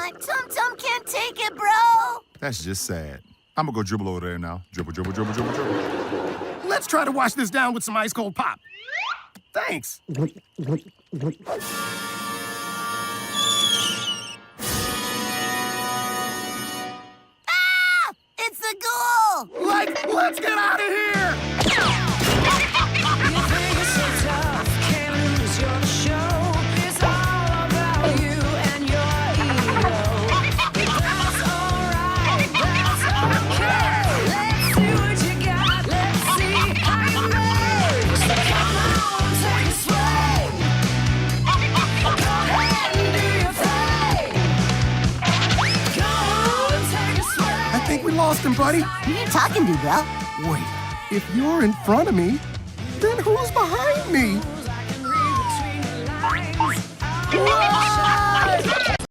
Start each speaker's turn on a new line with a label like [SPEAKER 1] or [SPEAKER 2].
[SPEAKER 1] on! Tum Tum can't take it, bro!
[SPEAKER 2] That's just sad. I'm gonna go dribble over there now. Dribble, dribble, dribble, dribble, dribble.
[SPEAKER 3] Let's try to wash this down with some ice cold pop. Thanks.
[SPEAKER 1] Ah! It's the ghoul!
[SPEAKER 3] Like, let's get out of here! I think we lost him, buddy.
[SPEAKER 1] Who you talking to, bro?
[SPEAKER 3] Wait, if you're in front of me, then who's behind me?
[SPEAKER 1] Whoa!